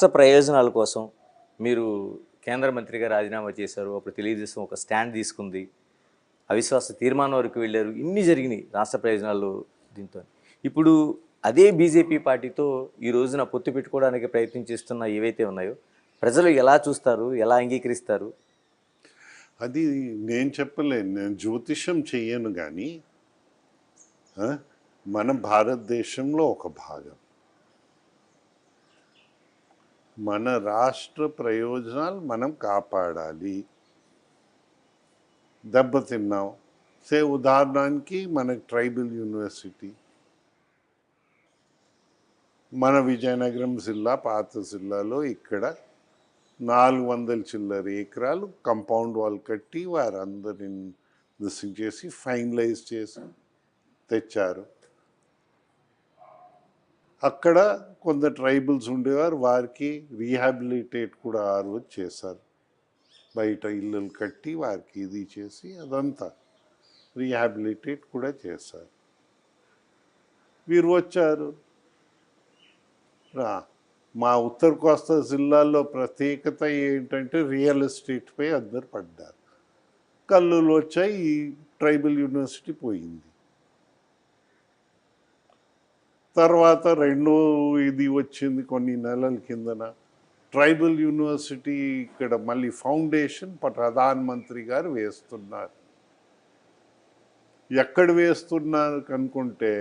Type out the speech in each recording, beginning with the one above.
రాష్ట్ర ప్రయోజనాల కోసం మీరు కేంద్ర మంత్రిగా రాజీనామా చేశారు. అప్పుడు తెలుగుదేశం ఒక స్టాండ్ తీసుకుంది, అవిశ్వాస తీర్మానం వరకు వెళ్ళారు. ఇన్ని జరిగినాయి రాష్ట్ర ప్రయోజనాలు దీంతో. ఇప్పుడు అదే బీజేపీ పార్టీతో ఈ రోజున పొత్తు పెట్టుకోవడానికి ప్రయత్నం చేస్తున్న ఏవైతే ఉన్నాయో ప్రజలు ఎలా చూస్తారు, ఎలా అంగీకరిస్తారు? అది నేను చెప్పలేను, నేను జ్యోతిషం చెయ్యను, కానీ మన భారతదేశంలో ఒక భాగం, మన రాష్ట్ర ప్రయోజనాలు మనం కాపాడాలి. దెబ్బతిన్నాం ఉదాహరణకి మనకి ట్రైబల్ యూనివర్సిటీ, మన విజయనగరం జిల్లా పాత జిల్లాలో ఇక్కడ 400 చిల్లర ఎకరాలు కంపౌండ్ వాల్ కట్టి వారందరిని దిశం చేసి ఫైనలైజ్ చేసి తెచ్చారు. అక్కడ కొంత ట్రైబల్స్ ఉండేవారు, వారికి రీహాబిలిటేట్ కూడా ఆ రోజు చేశారు. బయట ఇల్లు కట్టి వారికి ఇది చేసి అదంతా రీహాబిలిటేట్ కూడా చేశారు. వీరు వచ్చారు, మా ఉత్తర కోస్తా జిల్లాలో ప్రత్యేకత ఏంటంటే రియల్ ఎస్టేట్పై అందరు పడ్డారు. కల్లులు వచ్చాయి, ఈ ట్రైబల్ యూనివర్సిటీ పోయింది. తర్వాత రెండో ఇది వచ్చింది కొన్ని నెలల కిందన, ట్రైబల్ యూనివర్సిటీ ఇక్కడ మళ్ళీ ఫౌండేషన్ ప్రధానమంత్రి గారు వేస్తున్నారు. ఎక్కడ వేస్తున్నారు కనుకుంటే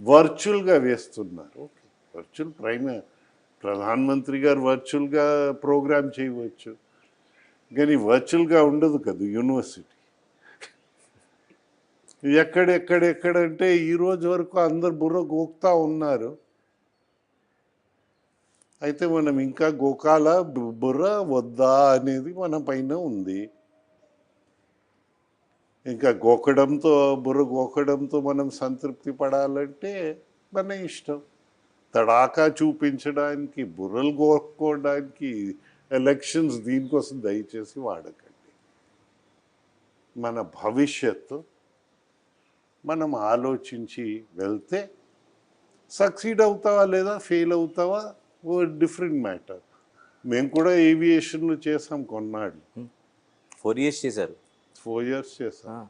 వర్చువల్గా వేస్తున్నారు. ఓకే, వర్చువల్ ప్రధానమంత్రి గారు వర్చువల్గా ప్రోగ్రామ్ చేయవచ్చు, కానీ వర్చువల్గా ఉండదు కదా యూనివర్సిటీ. ఎక్కడెక్కడెక్కడంటే ఈరోజు వరకు అందరు బుర్ర గోక్తా ఉన్నారు. అయితే మనం ఇంకా గోకాల బుర్ర వద్దా అనేది మన పైన ఉంది. ఇంకా గోకడంతో బుర్ర గోకడంతో మనం సంతృప్తి పడాలంటే మన ఇష్టం. తడాకా చూపించడానికి, బుర్రలు గోక్కోవడానికి ఎలక్షన్స్ దీనికోసం దయచేసి వాడకండి. మన భవిష్యత్తు మనం ఆలోచించి వెళ్తే సక్సీడ్ అవుతావా లేదా ఫెయిల్ అవుతావా ఓ డిఫరెంట్ మ్యాటర్. మేము కూడా ఏవియేషన్లో చేసాం కొన్నాళ్ళు. 4 years చేశారు. 4 years చేసాం.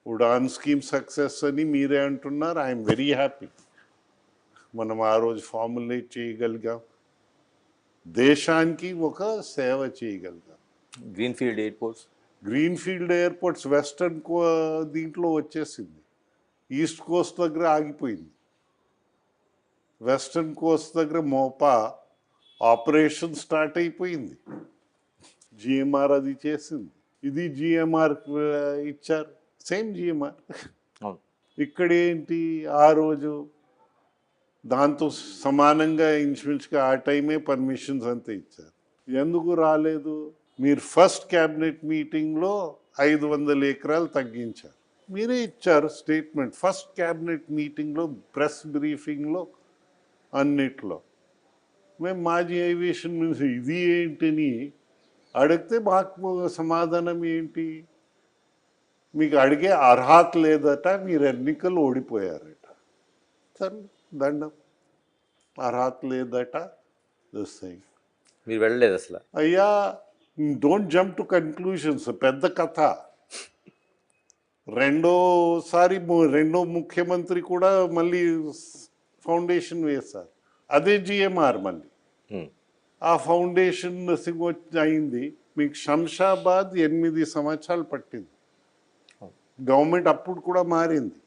ఉడాన్ స్కీమ్ సక్సెస్ అని మీరే అంటున్నారు. I'm very happy. మనం ఆ రోజు ఫార్ములేట్ చేయగలిగాం, దేశానికి ఒక సేవ చేయగలిగాం. గ్రీన్ఫీల్డ్ ఎయిర్పోర్ట్స్ వెస్టర్న్ దీంట్లో వచ్చేసింది. ఈస్ట్ కోస్ట్ దగ్గర ఆగిపోయింది. వెస్టర్న్ కోస్ట్ దగ్గర మోపా ఆపరేషన్ స్టార్ట్ అయిపోయింది. జిఎంఆర్ అది చేసింది. ఇది జిఎంఆర్ ఇచ్చారు, సేమ్ జిఎంఆర్. ఇక్కడ ఏంటి ఆ రోజు దాంతో సమానంగా ఇన్సూరెన్స్గా ఆ టైమే పర్మిషన్స్ అంతా ఇచ్చారు. ఎందుకు రాలేదు? మీరు ఫస్ట్ క్యాబినెట్ మీటింగ్లో 500 ఎకరాలు తగ్గించారు. మీరే ఇచ్చారు స్టేట్మెంట్ ఫస్ట్ క్యాబినెట్ మీటింగ్లో, ప్రెస్ బ్రీఫింగ్లో, అన్నిట్లో. మేము మాజీ ఏవియేషన్ మినిస్టర్ ఇది ఏంటని అడిగితే మాకు సమాధానం ఏంటి? మీకు అడిగే అర్హత లేదట, మీరు ఎన్నికలు ఓడిపోయారట. సరే, దండం. అర్హత లేదట, మీరు వెళ్ళలేదు అసలు. అయ్యా, డోంట్ జంప్ టు కన్క్లూషన్స్. పెద్ద కథ. రెండో ముఖ్యమంత్రి కూడా మళ్ళీ ఫౌండేషన్ వేశారు, అదే జిఎంఆర్. మళ్ళీ ఆ ఫౌండేషన్ అయింది. మీకు శంషాబాద్ 8 సంవత్సరాలు పట్టింది. గవర్నమెంట్ అప్పుడు కూడా మారింది.